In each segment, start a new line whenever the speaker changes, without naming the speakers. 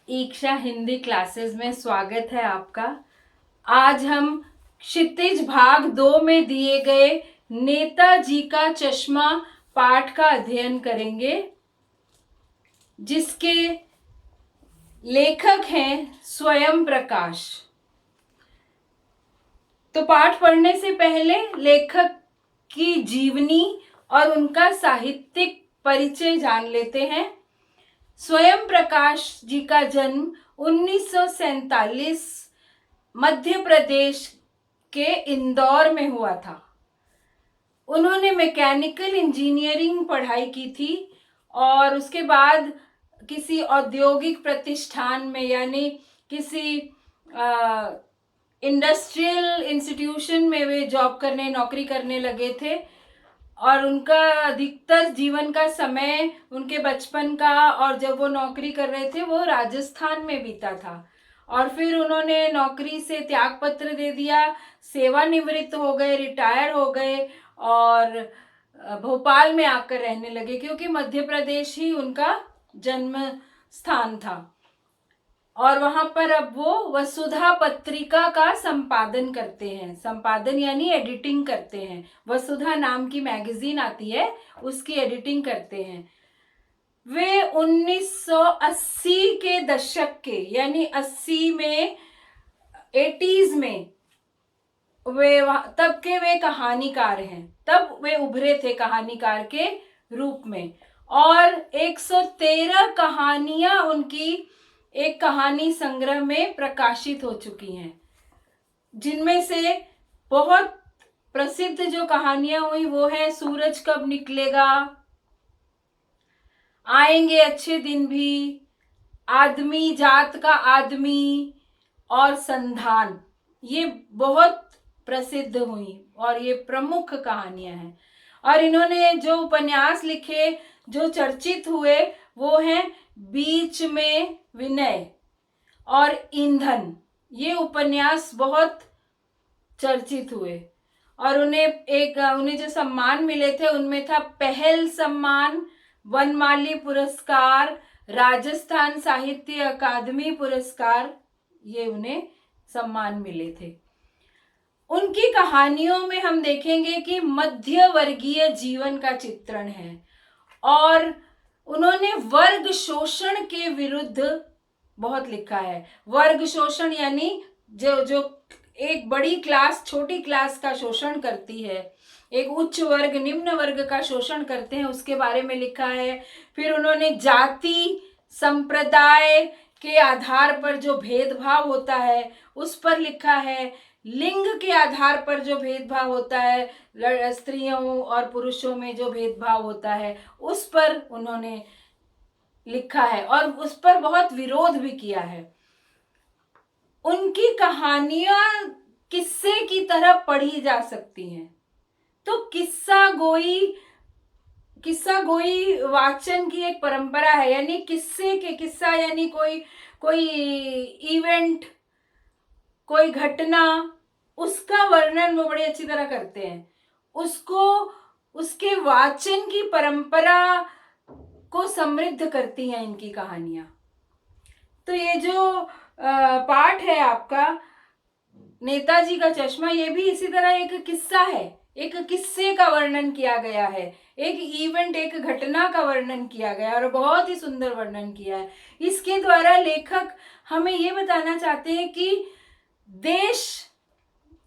ईक्षा Hindi classes में स्वागत है आपका। आज हम क्षितिज भाग 2 में दिए गए नेताजी का चश्मा पाठ का अध्ययन करेंगे, जिसके लेखक हैं स्वयं प्रकाश। तो पाठ पढ़ने से पहले लेखक की जीवनी और उनका साहित्यिक परिचय जान लेते हैं। स्वयं प्रकाश जी का जन्म 1947 मध्य प्रदेश के इंदौर में हुआ था। उन्होंने मैकेनिकल इंजीनियरिंग पढ़ाई की थी और उसके बाद किसी औद्योगिक प्रतिष्ठान में यानी किसी इंडस्ट्रियल इंस्टीट्यूशन में वे नौकरी करने लगे थे। और उनका अधिकतर जीवन का समय, उनके बचपन का और जब वो नौकरी कर रहे थे, वो राजस्थान में बीता था। और फिर उन्होंने नौकरी से त्याग पत्र दे दिया, सेवानिवृत्त हो गए, रिटायर हो गए और भोपाल में आकर रहने लगे, क्योंकि मध्य प्रदेश ही उनका जन्म स्थान था। और वहां पर अब वो वसुधा पत्रिका का संपादन करते हैं। संपादन यानी एडिटिंग करते हैं। वसुधा नाम की मैगजीन आती है, उसकी एडिटिंग करते हैं। वे 1980 के दशक के यानी 80 में 80s में वे कहानीकार हैं। तब वे उभरे थे कहानीकार के रूप में और 113 कहानियां उनकी एक कहानी संग्रह में प्रकाशित हो चुकी हैं, जिनमें से बहुत प्रसिद्ध जो कहानियां हुई वो है सूरज कब निकलेगा, आएंगे अच्छे दिन भी, आदमी जात का आदमी और संधान। ये बहुत प्रसिद्ध हुई और ये प्रमुख कहानियां हैं। और इन्होंने जो उपन्यास लिखे जो चर्चित हुए वो हैं बीच में विनय और ईंधन। ये उपन्यास बहुत चर्चित हुए और उन्हें जो सम्मान मिले थे उनमें था पहल सम्मान, वनमाली पुरस्कार, राजस्थान साहित्य अकादमी पुरस्कार। ये उन्हें सम्मान मिले थे। उनकी कहानियों में हम देखेंगे कि मध्य वर्गीय जीवन का चित्रण है और उन्होंने वर्ग शोषण के विरुद्ध बहुत लिखा है। वर्ग शोषण यानी जो एक बड़ी क्लास छोटी क्लास का शोषण करती है, एक उच्च वर्ग निम्न वर्ग का शोषण करते हैं, उसके बारे में लिखा है। फिर उन्होंने जाति संप्रदाय के आधार पर जो भेदभाव होता है उस पर लिखा है। लिंग के आधार पर जो भेदभाव होता है, स्त्रियों और पुरुषों में जो भेदभाव होता है, उस पर उन्होंने लिखा है और उस पर बहुत विरोध भी किया है। उनकी कहानियां किस्से की तरह पढ़ी जा सकती हैं। तो किस्सा गोई वाचन की एक परंपरा है, यानी किस्सा यानी कोई इवेंट, कोई घटना, उसका वर्णन वो बड़ी अच्छी तरह करते हैं। उसके वाचन की परंपरा को समृद्ध करती हैं इनकी कहानियां। तो ये जो पाठ है आपका नेताजी का चश्मा, ये भी इसी तरह एक किस्सा है। एक किस्से का वर्णन किया गया है, एक इवेंट, एक घटना का वर्णन किया गया और बहुत ही सुंदर वर्णन किया है। इसके द्वारा लेखक हमें ये बताना चाहते हैं कि देश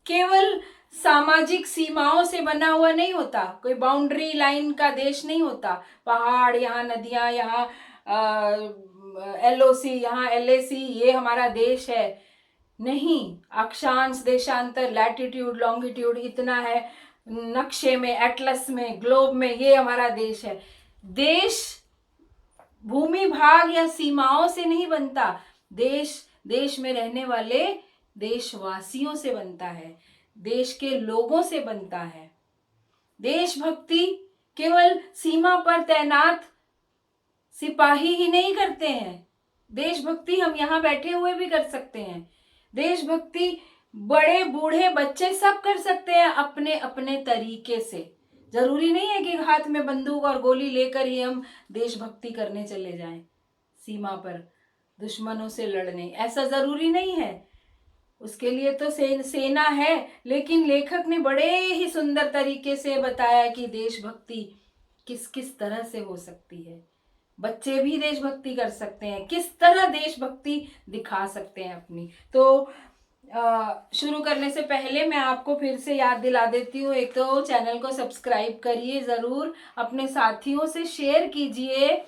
केवल सामाजिक सीमाओं से बना हुआ नहीं होता, कोई बाउंड्री लाइन का देश नहीं होता। पहाड़, यहाँ नदियां, यहाँ LOC, यहाँ LAC, ये हमारा देश है नहीं। अक्षांश, देशांतर, लैटिट्यूड, लॉन्गिट्यूड इतना है नक्शे में, एटलस में, ग्लोब में, ये हमारा देश है। देश भूमि भाग या सीमाओं से नहीं बनता। देश में रहने वाले देशवासियों से बनता है, देश के लोगों से बनता है। देशभक्ति केवल सीमा पर तैनात सिपाही ही नहीं करते हैं। देशभक्ति हम यहाँ बैठे हुए भी कर सकते हैं। देशभक्ति बड़े बूढ़े बच्चे सब कर सकते हैं अपने अपने तरीके से। जरूरी नहीं है कि हाथ में बंदूक और गोली लेकर ही हम देशभक्ति करने चले जाएं सीमा पर। दुश्मनों से लड़ने, ऐसा जरूरी नहीं है। उसके लिए तो सेना है, लेकिन लेखक ने बड़े ही सुंदर तरीके से बताया कि देशभक्ति किस किस तरह से हो सकती है। बच्चे भी देशभक्ति कर सकते हैं, किस तरह देशभक्ति दिखा सकते हैं अपनी। तो शुरू करने से पहले मैं आपको फिर से याद दिला देती हूँ, एक तो चैनल को सब्सक्राइब करिए ज़रूर, अपने साथियों से शेयर कीजिए,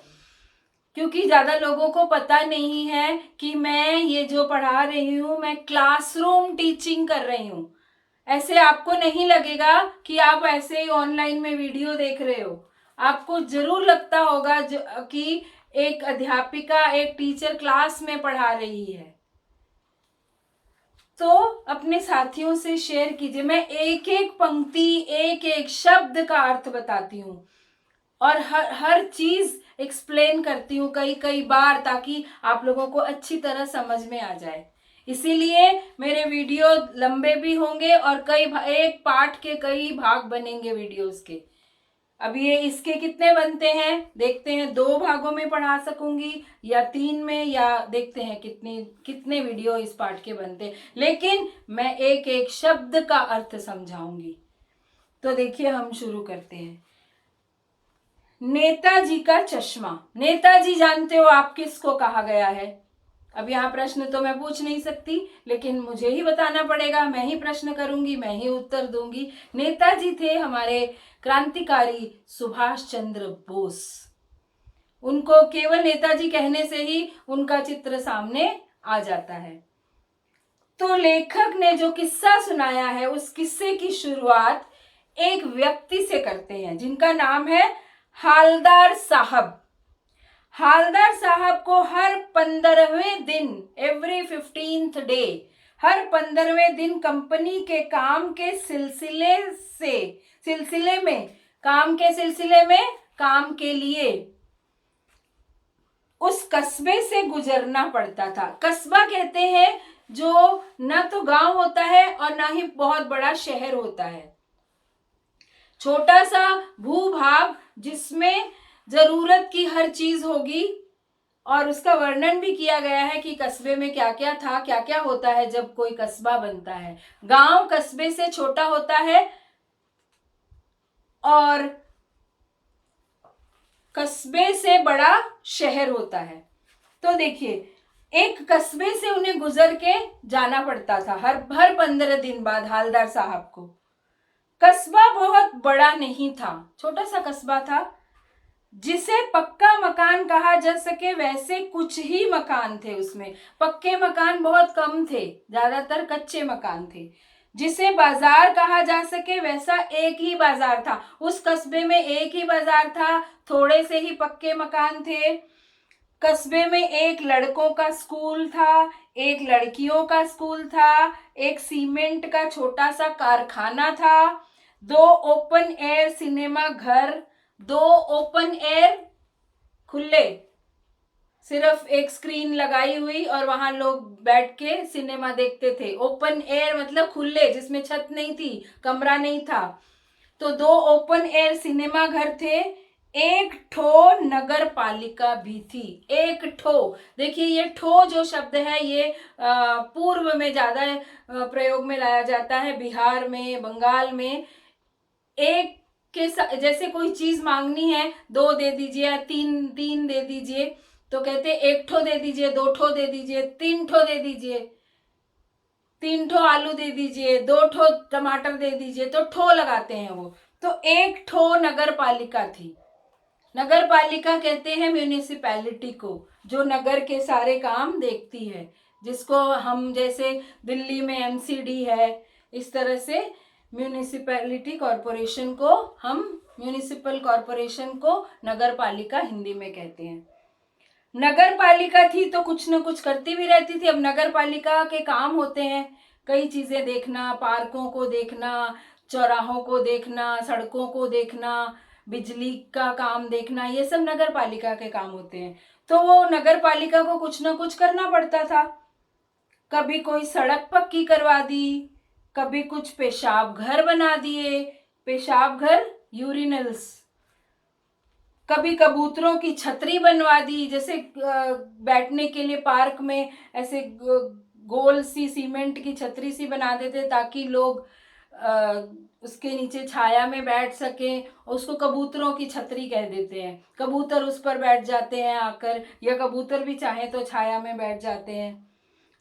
क्योंकि ज़्यादा लोगों को पता नहीं है कि मैं ये जो पढ़ा रही हूँ मैं क्लासरूम टीचिंग कर रही हूँ। ऐसे आपको नहीं लगेगा कि आप ऐसे ही ऑनलाइन में वीडियो देख रहे हो। आपको जरूर लगता होगा कि एक अध्यापिका, एक टीचर क्लास में पढ़ा रही है। तो अपने साथियों से शेयर कीजिए। मैं एक एक पंक्ति, एक एक शब्द का अर्थ बताती हूँ और हर चीज एक्सप्लेन करती हूँ कई कई बार, ताकि आप लोगों को अच्छी तरह समझ में आ जाए। इसीलिए मेरे वीडियो लंबे भी होंगे और एक पार्ट के कई भाग बनेंगे वीडियोस के। अब ये इसके कितने बनते हैं देखते हैं, 2 भागों में पढ़ा सकूंगी या 3 में, या देखते हैं कितने वीडियो इस पार्ट के बनते हैं, लेकिन मैं एक एक शब्द का अर्थ समझाऊंगी। तो देखिए हम शुरू करते हैं। नेताजी का चश्मा। नेताजी जानते हो आप किसको कहा गया है? अब यहाँ प्रश्न तो मैं पूछ नहीं सकती, लेकिन मुझे ही बताना पड़ेगा। मैं ही प्रश्न करूंगी, मैं ही उत्तर दूंगी। नेताजी थे हमारे क्रांतिकारी सुभाष चंद्र बोस। उनको केवल नेताजी कहने से ही उनका चित्र सामने आ जाता है। तो लेखक ने जो किस्सा सुनाया है, उस किस्से की शुरुआत एक व्यक्ति से करते हैं जिनका नाम है हालदार साहब। हालदार साहब को हर 15वें दिन, एवरी 15th डे, हर 15वें दिन कंपनी के काम के सिलसिले में काम के लिए उस कस्बे से गुजरना पड़ता था। कस्बा कहते हैं जो ना तो गांव होता है और ना ही बहुत बड़ा शहर होता है, छोटा सा भूभाग जिसमें जरूरत की हर चीज होगी। और उसका वर्णन भी किया गया है कि कस्बे में क्या क्या था, क्या क्या होता है जब कोई कस्बा बनता है। गांव कस्बे से छोटा होता है और कस्बे से बड़ा शहर होता है। तो देखिए, एक कस्बे से उन्हें गुजर के जाना पड़ता था हर 15 दिन बाद हालदार साहब को। कस्बा बहुत बड़ा नहीं था, छोटा सा कस्बा था जिसे पक्का मकान कहा जा सके वैसे कुछ ही मकान थे। उसमें पक्के मकान बहुत कम थे, ज्यादातर कच्चे मकान थे। जिसे बाजार कहा जा सके वैसा एक ही बाजार था। उस कस्बे में एक ही बाजार था, थोड़े से ही पक्के मकान थे। कस्बे में एक लड़कों का स्कूल था, एक लड़कियों का स्कूल था, एक सीमेंट का छोटा सा कारखाना था, 2 ओपन एयर सिनेमा घर, 2 ओपन एयर खुले, सिर्फ एक स्क्रीन लगाई हुई और वहां लोग बैठ के सिनेमा देखते थे। ओपन एयर मतलब खुले, जिसमें छत नहीं थी, कमरा नहीं था। तो 2 ओपन एयर सिनेमा घर थे। एक ठो नगर पालिका भी थी। एक ठो, देखिए ये ठो जो शब्द है ये पूर्व में ज्यादा प्रयोग में लाया जाता है, बिहार में, बंगाल में। एक के जैसे कोई चीज मांगनी है, 2 दे दीजिए या 3 दे दीजिए, तो कहते 1 ठो दे दीजिए, 2 ठो दे दीजिए, 3 ठो दे दीजिए, 3 ठो आलू दे दीजिए, 2 ठो टमाटर दे दीजिए, तो ठो लगाते हैं वो। तो एक ठो नगर पालिका थी। नगर पालिका कहते हैं म्यूनिसिपैलिटी को, जो नगर के सारे काम देखती है, जिसको हम जैसे दिल्ली में एमसीडी है, इस तरह से म्यूनिसिपैलिटी कॉरपोरेशन को हम म्यूनिसिपल कॉरपोरेशन को नगर पालिका हिंदी में कहते हैं। नगर पालिका थी तो कुछ न कुछ करती भी रहती थी। अब नगर पालिका के काम होते हैं कई चीजें देखना, पार्कों को देखना, चौराहों को देखना, सड़कों को देखना, बिजली का काम देखना, ये सब नगर पालिका के काम होते हैं। तो वो नगर पालिका को कुछ ना कुछ करना पड़ता था। कभी कोई सड़क पक्की करवा दी, कभी कुछ पेशाब घर बना दिए। पेशाब घर, यूरिनल्स, कभी कबूतरों की छतरी बनवा दी, जैसे बैठने के लिए पार्क में ऐसे गोल सी सीमेंट की छतरी सी बना देते ताकि लोग उसके नीचे छाया में बैठ सकें। उसको कबूतरों की छतरी कह देते हैं। कबूतर उस पर बैठ जाते हैं आकर, या कबूतर भी चाहे तो छाया में बैठ जाते हैं।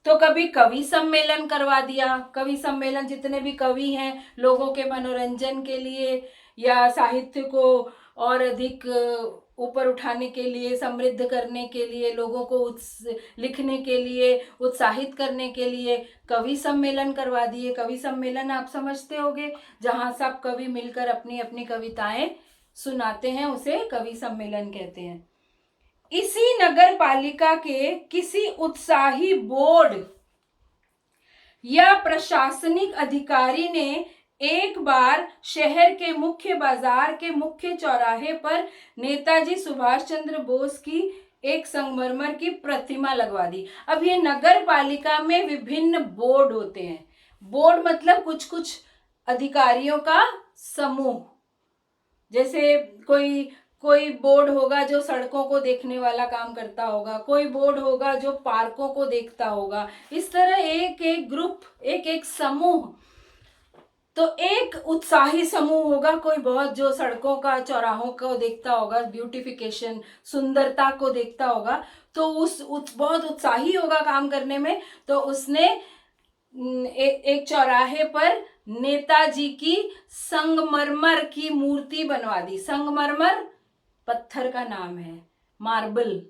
तो कभी कवि सम्मेलन करवा दिया। कवि सम्मेलन, जितने भी कवि हैं, लोगों के मनोरंजन के लिए या साहित्य को और अधिक ऊपर उठाने के लिए, समृद्ध करने के लिए, लोगों को लिखने के लिए उत्साहित करने के लिए कवि सम्मेलन करवा दिए। कवि सम्मेलन आप समझते होंगे, जहाँ सब कवि मिलकर अपनी अपनी कविताएं सुनाते हैं, उसे कवि सम्मेलन कहते हैं। इसी नगर पालिका के किसी उत्साही बोर्ड या प्रशासनिक अधिकारी ने एक बार शहर के मुख्य बाजार के मुख्य चौराहे पर नेताजी सुभाष चंद्र बोस की एक संगमरमर की प्रतिमा लगवा दी। अब ये नगर पालिका में विभिन्न बोर्ड होते हैं। बोर्ड मतलब कुछ कुछ अधिकारियों का समूह। जैसे कोई बोर्ड होगा जो सड़कों को देखने वाला काम करता होगा, कोई बोर्ड होगा जो पार्कों को देखता होगा। इस तरह एक एक ग्रुप, एक एक समूह। तो एक उत्साही समूह होगा, कोई बहुत जो सड़कों का, चौराहों को देखता होगा, ब्यूटिफिकेशन, सुंदरता को देखता होगा, तो बहुत उत्साही होगा काम करने में। तो उसने एक चौराहे पर नेताजी की संगमरमर की मूर्ति बनवा दी। संगमरमर पत्थर का नाम है, मार्बल,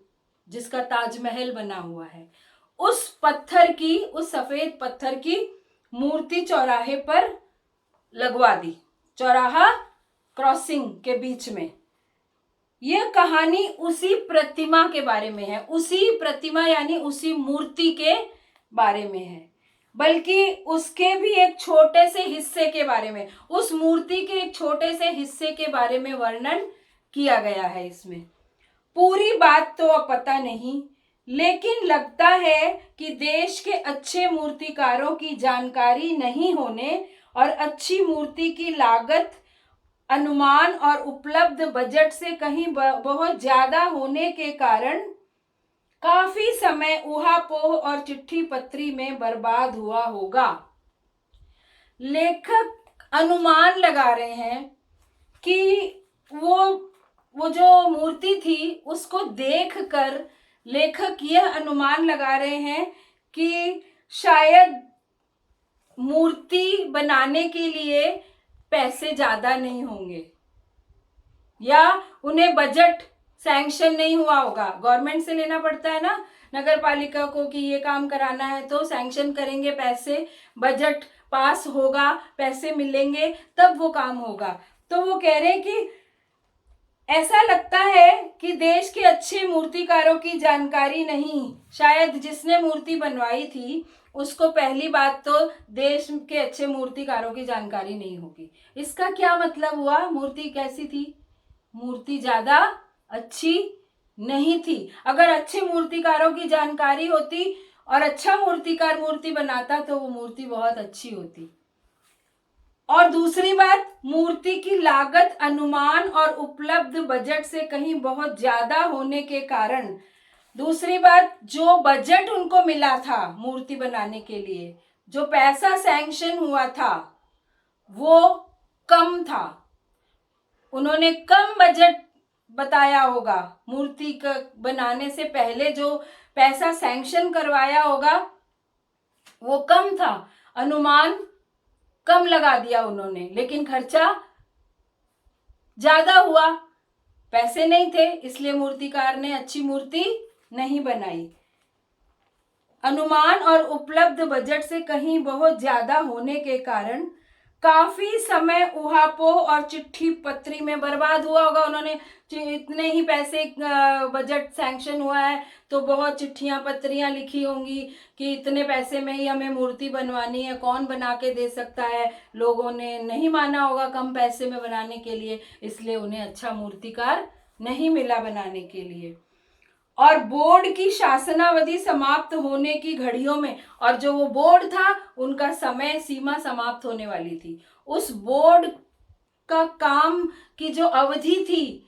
जिसका ताजमहल बना हुआ है। उस पत्थर की, उस सफेद पत्थर की मूर्ति चौराहे पर लगवा दी, चौराहा क्रॉसिंग के बीच में। यह कहानी उसी प्रतिमा के बारे में है, उसी प्रतिमा यानी उसी मूर्ति के बारे में है, बल्कि उसके भी एक छोटे से हिस्से के बारे में, उस मूर्ति के एक छोटे से हिस्से के बारे में वर्णन किया गया है इसमें। पूरी बात तो अब पता नहीं, लेकिन लगता है कि देश के अच्छे मूर्तिकारों की जानकारी नहीं होने और अच्छी मूर्ति की लागत अनुमान और उपलब्ध बजट से कहीं बहुत ज्यादा होने के कारण काफी समय ऊहापोह और चिट्ठी पत्री में बर्बाद हुआ होगा। लेखक अनुमान लगा रहे हैं कि वो जो मूर्ति थी उसको देखकर लेखक यह अनुमान लगा रहे हैं कि शायद मूर्ति बनाने के लिए पैसे ज्यादा नहीं होंगे, या उन्हें बजट सैंक्शन नहीं हुआ होगा। गवर्नमेंट से लेना पड़ता है ना नगर पालिका को कि ये काम कराना है, तो सैंक्शन करेंगे पैसे, बजट पास होगा, पैसे मिलेंगे, तब वो काम होगा। तो वो कह रहे हैं कि ऐसा लगता है कि देश के अच्छे मूर्तिकारों की जानकारी नहीं, शायद जिसने मूर्ति बनवाई थी उसको पहली बात तो देश के अच्छे मूर्तिकारों की जानकारी नहीं होगी। इसका क्या मतलब हुआ? मूर्ति कैसी थी? मूर्ति ज्यादा अच्छी नहीं थी। अगर अच्छे मूर्तिकारों की जानकारी होती और अच्छा मूर्तिकार मूर्ति बनाता तो वो मूर्ति बहुत अच्छी होती। और दूसरी बात, मूर्ति की लागत अनुमान और उपलब्ध बजट से कहीं बहुत ज्यादा होने के कारण, दूसरी बात, जो बजट उनको मिला था मूर्ति बनाने के लिए, जो पैसा सैंक्शन हुआ था वो कम था। उन्होंने कम बजट बताया होगा, मूर्ति का बनाने से पहले जो पैसा सैंक्शन करवाया होगा वो कम था, अनुमान कम लगा दिया उन्होंने, लेकिन खर्चा ज्यादा हुआ। पैसे नहीं थे इसलिए मूर्तिकार ने अच्छी मूर्ति नहीं बनाई। अनुमान और उपलब्ध बजट से कहीं बहुत ज्यादा होने के कारण काफी समय ऊहापोह और चिट्ठी पत्री में बर्बाद हुआ होगा। उन्होंने इतने ही पैसे बजट सैंक्शन हुआ है तो बहुत चिट्ठियां पत्रियां लिखी होंगी कि इतने पैसे में ही हमें मूर्ति बनवानी है, कौन बना के दे सकता है। लोगों ने नहीं माना होगा कम पैसे में बनाने के लिए, इसलिए उन्हें अच्छा मूर्तिकार नहीं मिला बनाने के लिए। और बोर्ड की शासनावधि समाप्त होने की घड़ियों में, और जो वो बोर्ड था उनका समय सीमा समाप्त होने वाली थी। उस बोर्ड का काम की जो अवधि थी,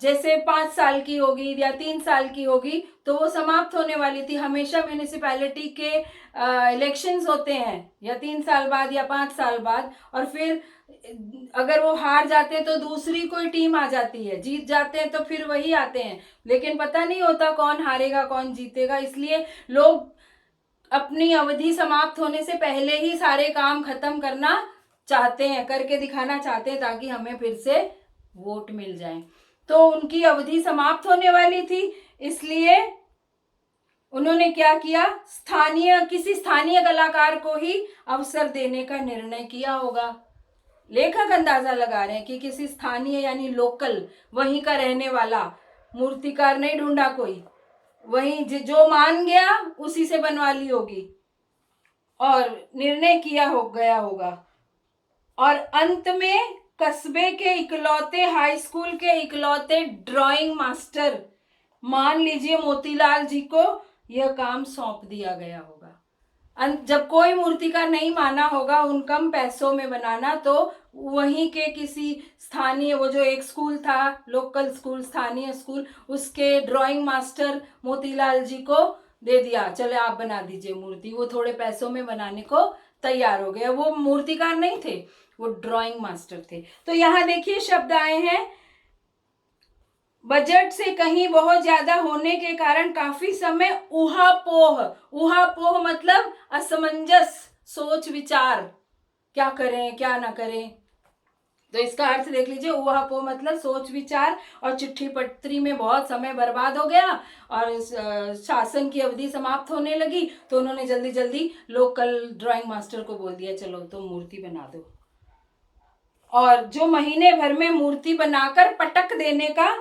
जैसे 5 साल की होगी या 3 साल की होगी तो वो समाप्त होने वाली थी। हमेशा म्यूनिसिपैलिटी के इलेक्शंस होते हैं या 3 साल बाद या 5 साल बाद, और फिर अगर वो हार जाते हैं तो दूसरी कोई टीम आ जाती है, जीत जाते हैं तो फिर वही आते हैं, लेकिन पता नहीं होता कौन हारेगा कौन जीतेगा। इसलिए लोग अपनी अवधि समाप्त होने से पहले ही सारे काम खत्म करना चाहते हैं, करके दिखाना चाहते हैं, ताकि हमें फिर से वोट मिल जाए। तो उनकी अवधि समाप्त होने वाली थी, इसलिए उन्होंने क्या किया, किसी स्थानीय कलाकार को ही अवसर देने का निर्णय किया होगा। लेखक अंदाजा लगा रहे हैं कि किसी स्थानीय यानी लोकल, वहीं का रहने वाला, मूर्तिकार नहीं ढूंढा कोई, वहीं जो मान गया उसी से बनवा ली होगी और निर्णय किया हो गया होगा। और अंत में कस्बे के इकलौते, हाई स्कूल के इकलौते ड्राइंग मास्टर, मान लीजिए मोतीलाल जी को यह काम सौंप दिया गया होगा। जब कोई मूर्तिकार नहीं माना होगा उन कम पैसों में बनाना, तो वहीं के किसी स्थानीय, वो जो एक स्कूल था, लोकल स्कूल, स्थानीय स्कूल, उसके ड्राइंग मास्टर मोतीलाल जी को दे दिया, चले आप बना दीजिए मूर्ति। वो थोड़े पैसों में बनाने को तैयार हो गया। वो मूर्तिकार नहीं थे, वो ड्राइंग मास्टर थे। तो यहाँ देखिए शब्द आए हैं, बजट से कहीं बहुत ज्यादा होने के कारण काफी समय ऊहापोह। ऊहापोह मतलब असमंजस, सोच विचार, क्या करें क्या ना करें। तो इसका अर्थ देख लीजिए, ऊहापोह मतलब सोच विचार, और चिट्ठी पत्री में बहुत समय बर्बाद हो गया और शासन की अवधि समाप्त होने लगी, तो उन्होंने जल्दी जल्दी लोकल ड्राइंग मास्टर को बोल दिया, चलो तुम मूर्ति बना दो। और जो महीने भर में मूर्ति बनाकर पटक देने का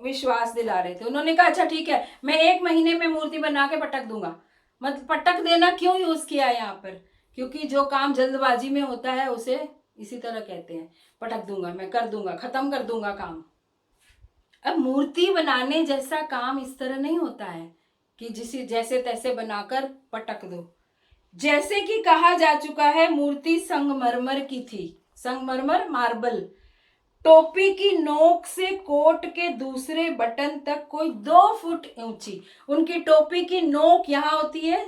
विश्वास दिला रहे थे, उन्होंने कहा अच्छा ठीक है, मैं 1 महीने में मूर्ति बना के पटक दूंगा। मतलब पटक देना क्यों यूज किया है यहाँ पर, क्योंकि जो काम जल्दबाजी में होता है उसे इसी तरह कहते हैं, पटक दूंगा, मैं कर दूंगा, खत्म कर दूंगा काम। अब मूर्ति बनाने जैसा काम इस तरह नहीं होता है कि जैसे तैसे बनाकर पटक दो। जैसे कि कहा जा चुका है, मूर्ति संगमरमर की थी। संगमरमर मार्बल। टोपी की नोक से कोट के दूसरे बटन तक कोई 2 फुट ऊंची। उनकी टोपी की नोक यहाँ होती है,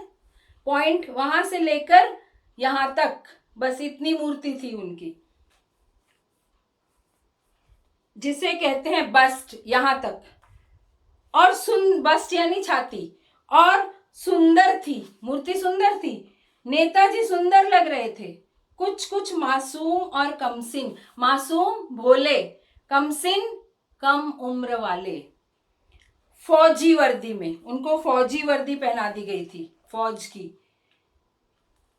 पॉइंट, वहां से लेकर यहां तक, बस इतनी मूर्ति थी उनकी, जिसे कहते हैं बस्ट, यहां तक। और बस्ट यानी छाती, और सुंदर थी मूर्ति, सुंदर थी। नेताजी सुंदर लग रहे थे, कुछ कुछ मासूम और कमसिन। मासूम भोले, कमसिन कम उम्र वाले। फौजी वर्दी में, उनको फौजी वर्दी पहना दी गई थी, फौज की।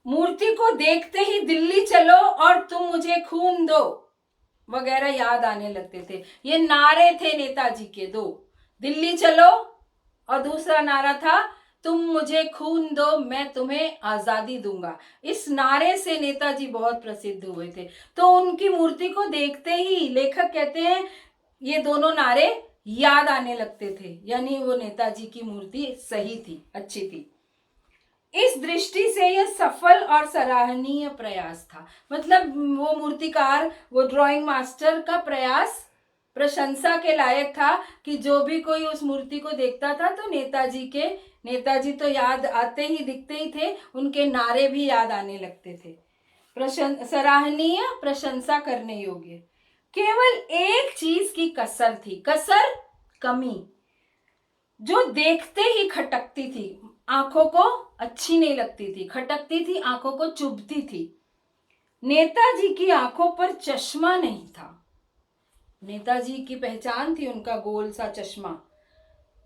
मूर्ति को देखते ही दिल्ली चलो और तुम मुझे खून दो वगैरह याद आने लगते थे। ये नारे थे नेताजी के 2, दिल्ली चलो और दूसरा नारा था तुम मुझे खून दो मैं तुम्हें आजादी दूंगा। इस नारे से नेताजी बहुत प्रसिद्ध हुए थे। तो उनकी मूर्ति को देखते ही लेखक कहते हैं ये दोनों नारे याद आने लगते थे, यानी वो नेताजी की मूर्ति सही थी, अच्छी थी। इस दृष्टि से यह सफल और सराहनीय प्रयास था। मतलब वो मूर्तिकार, वो ड्राइंग मास्टर का प्रयास प्रशंसा के लायक था कि जो भी कोई उस मूर्ति को देखता था तो नेताजी तो याद आते ही, दिखते ही थे, उनके नारे भी याद आने लगते थे। सराहनीय, प्रशंसा करने योग्य। केवल एक चीज की कसर थी, कसर, कमी, जो देखते ही खटकती थी, आंखों को अच्छी नहीं लगती थी, खटकती थी, आंखों को चुभती थी। नेताजी की आंखों पर चश्मा नहीं था। नेताजी की पहचान थी उनका गोल सा चश्मा,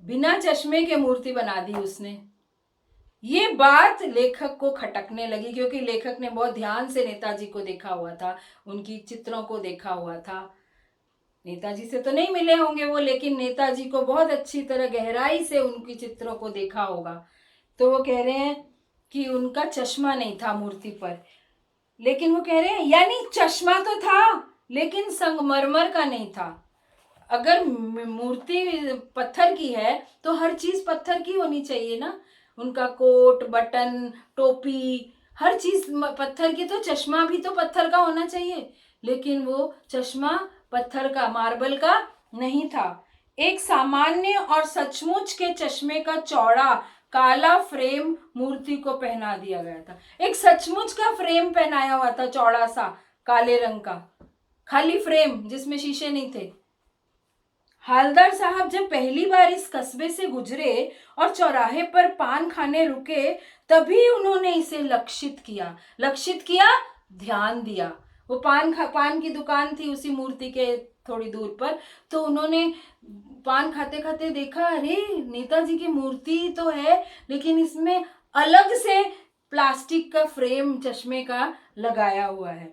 बिना चश्मे के मूर्ति बना दी उसने। ये बात लेखक को खटकने लगी, क्योंकि लेखक ने बहुत ध्यान से नेताजी को देखा हुआ था, उनकी चित्रों को देखा हुआ था। नेताजी से तो नहीं मिले होंगे वो, लेकिन नेताजी को बहुत अच्छी तरह गहराई से उनकी चित्रों को देखा होगा। तो वो कह रहे हैं कि उनका चश्मा नहीं था मूर्ति पर, लेकिन वो कह रहे हैं यानी चश्मा तो था लेकिन संगमरमर का नहीं था। अगर मूर्ति पत्थर की है तो हर चीज पत्थर की होनी चाहिए ना, उनका कोट, बटन, टोपी, हर चीज पत्थर की, तो चश्मा भी तो पत्थर का होना चाहिए। लेकिन वो चश्मा पत्थर का, मार्बल का नहीं था। एक सामान्य और सचमुच के चश्मे का चौड़ा काला फ्रेम मूर्ति को पहना दिया गया था। एक सचमुच का फ्रेम पहनाया हुआ था, चौड़ा सा काले रंग का, खाली फ्रेम जिसमें शीशे नहीं थे। हालदार साहब जब पहली बार इस कस्बे से गुजरे और चौराहे पर पान खाने रुके, तभी उन्होंने इसे लक्षित किया, ध्यान दिया। वो पान की दुकान थी उसी मूर्ति के थोड़ी दूर पर, तो उन्होंने पान खाते खाते देखा, अरे नेताजी की मूर्ति तो है, लेकिन इसमें अलग से प्लास्टिक का फ्रेम चश्मे का लगाया हुआ है।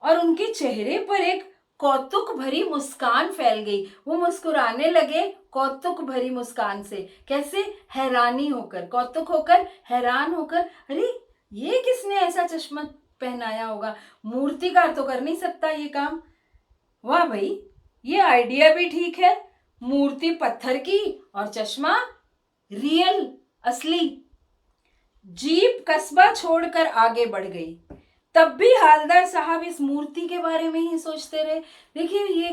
और उनके चेहरे पर एक कौतुक भरी मुस्कान फैल गई। वो मुस्कुराने लगे कौतुक भरी मुस्कान से। कैसे? हैरानी होकर, कौतुक होकर, हैरान होकर, अरे ये किसने ऐसा चश्मा पहनाया होगा? मूर्तिकार तो कर नहीं सकता ये काम। वाह भाई, ये आइडिया भी ठीक है। मूर्ति पत्थर की और चश्मा रियल, असली। जीप कस्बा छोड़कर आगे बढ़ गई। तब भी हालदार साहब इस मूर्ति के बारे में ही सोचते रहे। देखिए ये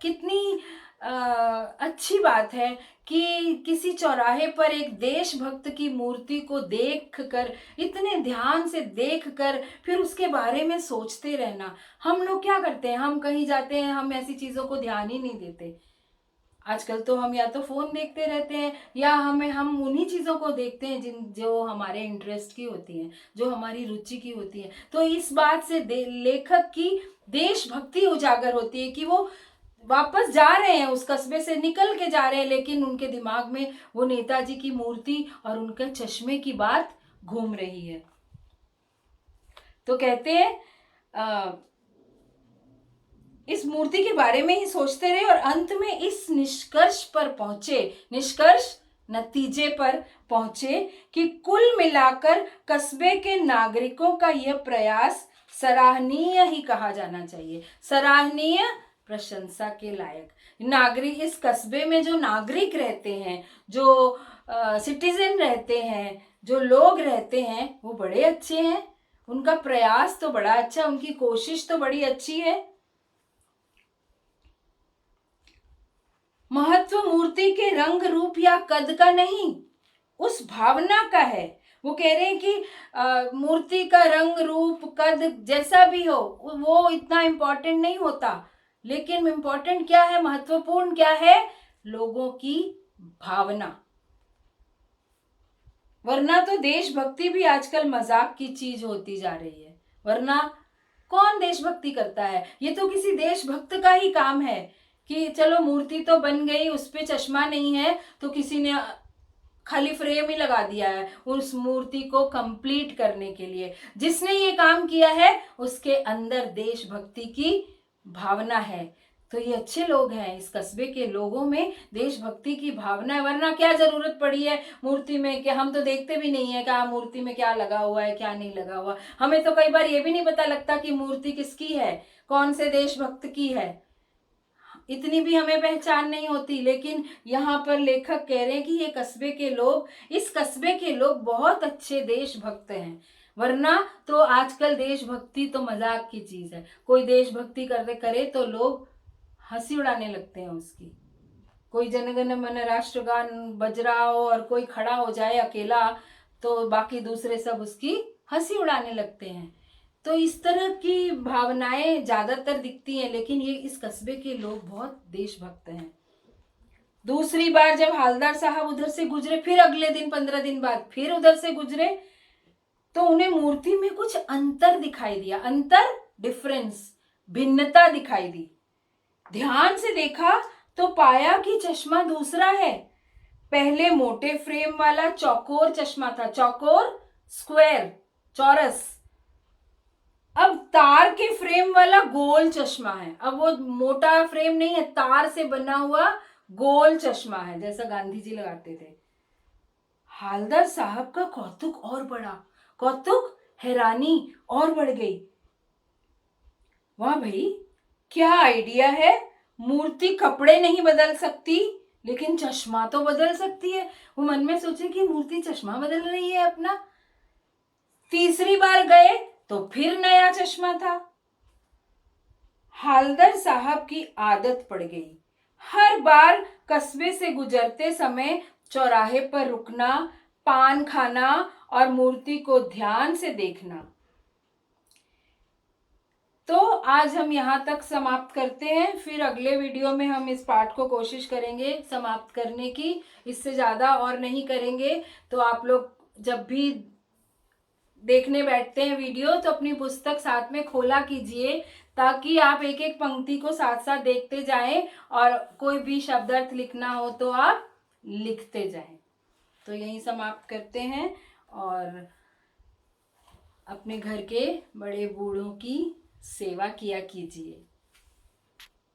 कितनी अच्छी बात है कि किसी चौराहे पर एक देशभक्त की मूर्ति को देखकर, इतने ध्यान से देखकर फिर उसके बारे में सोचते रहना। हम लोग क्या करते हैं, हम कहीं जाते हैं, हम ऐसी चीज़ों को ध्यान ही नहीं देते। आजकल तो हम या तो फोन देखते रहते हैं, या हम उन्हीं चीज़ों को देखते हैं जो हमारे इंटरेस्ट की होती हैं, जो हमारी रुचि की होती हैं। तो इस बात से लेखक की देशभक्ति उजागर होती है कि वो वापस जा रहे हैं, उस कस्बे से निकल के जा रहे हैं, लेकिन उनके दिमाग में वो नेताजी की मूर्ति और उनके चश्मे की बात घूम रही है। तो कहते हैं इस मूर्ति के बारे में ही सोचते रहे और अंत में इस नतीजे पर पहुंचे कि कुल मिलाकर कस्बे के नागरिकों का यह प्रयास सराहनीय ही कहा जाना चाहिए। सराहनीय, प्रशंसा के लायक। नागरिक, इस कस्बे में जो नागरिक रहते हैं, जो सिटीजन रहते हैं, जो लोग रहते हैं, वो बड़े अच्छे हैं। उनका प्रयास तो बड़ा अच्छा, उनकी कोशिश तो बड़ी अच्छी है। महत्व मूर्ति के रंग रूप या कद का नहीं, उस भावना का है। वो कह रहे हैं कि मूर्ति का रंग रूप कद जैसा भी हो, वो इतना इम्पोर्टेंट नहीं होता, लेकिन इम्पोर्टेंट क्या है, महत्वपूर्ण क्या है, लोगों की भावना। वरना तो देशभक्ति भी आजकल मजाक की चीज होती जा रही है। वरना कौन देशभक्ति करता है? ये तो किसी देशभक्त का ही काम है कि चलो मूर्ति तो बन गई, उस पे चश्मा नहीं है, तो किसी ने खाली फ्रेम ही लगा दिया है उस मूर्ति को कंप्लीट करने के लिए। जिसने ये काम किया है उसके अंदर देशभक्ति की भावना है। तो ये अच्छे लोग हैं, इस कस्बे के लोगों में देशभक्ति की भावना है। वरना क्या जरूरत पड़ी है मूर्ति में? कि हम तो देखते भी नहीं है क्या मूर्ति में क्या लगा हुआ है, क्या नहीं लगा हुआ। हमें तो कई बार ये भी नहीं पता लगता कि मूर्ति किसकी है, कौन से देशभक्त की है, इतनी भी हमें पहचान नहीं होती। लेकिन यहाँ पर लेखक कह रहे हैं कि ये कस्बे के लोग, इस कस्बे के लोग बहुत अच्छे देशभक्त हैं। वरना तो आजकल देशभक्ति तो मजाक की चीज है। कोई देशभक्ति करे तो लोग हंसी उड़ाने लगते हैं उसकी। कोई जनगण मन राष्ट्रगान बज रहा हो और कोई खड़ा हो जाए अकेला, तो बाकी दूसरे सब उसकी हंसी उड़ाने लगते हैं। तो इस तरह की भावनाएं ज्यादातर दिखती हैं, लेकिन ये इस कस्बे के लोग बहुत देशभक्त हैं। दूसरी बार जब हालदार साहब उधर से गुजरे, फिर अगले दिन 15 दिन बाद फिर उधर से गुजरे, तो उन्हें मूर्ति में कुछ अंतर दिखाई दिया। अंतर, डिफरेंस, भिन्नता दिखाई दी। ध्यान से देखा तो पाया कि चश्मा दूसरा है। पहले मोटे फ्रेम वाला चौकोर चश्मा था, चौकोर, स्क्वायर, चौरस। अब तार के फ्रेम वाला गोल चश्मा है। अब वो मोटा फ्रेम नहीं है, तार से बना हुआ गोल चश्मा है, जैसा गांधी जी लगाते थे। हालदार साहब का कौतुक और बढ़ा, कौतुक, हैरानी और बढ़ गई। वाह भाई, क्या आइडिया है। मूर्ति कपड़े नहीं बदल सकती, लेकिन चश्मा तो बदल सकती है। वो मन में सोचे कि मूर्ति चश्मा बदल रही है अपना। तीसरी बार गए तो फिर नया चश्मा था। हालदार साहब की आदत पड़ गई। हर बार कस्बे से गुजरते समय चौराहे पर रुकना, पान खाना और मूर्ति को ध्यान से देखना। तो आज हम यहाँ तक समाप्त करते हैं, फिर अगले वीडियो में हम इस पाठ को कोशिश करेंगे समाप्त करने की, इससे ज़्यादा और नहीं करेंगे। तो आप लोग जब भी देखने बैठते हैं वीडियो तो अपनी पुस्तक साथ में खोला कीजिए, ताकि आप एक एक पंक्ति को साथ साथ देखते जाएं और कोई भी शब्दार्थ लिखना हो तो आप लिखते जाएं। तो यहीं समाप्त करते हैं और अपने घर के बड़े बूढ़ों की सेवा किया कीजिए।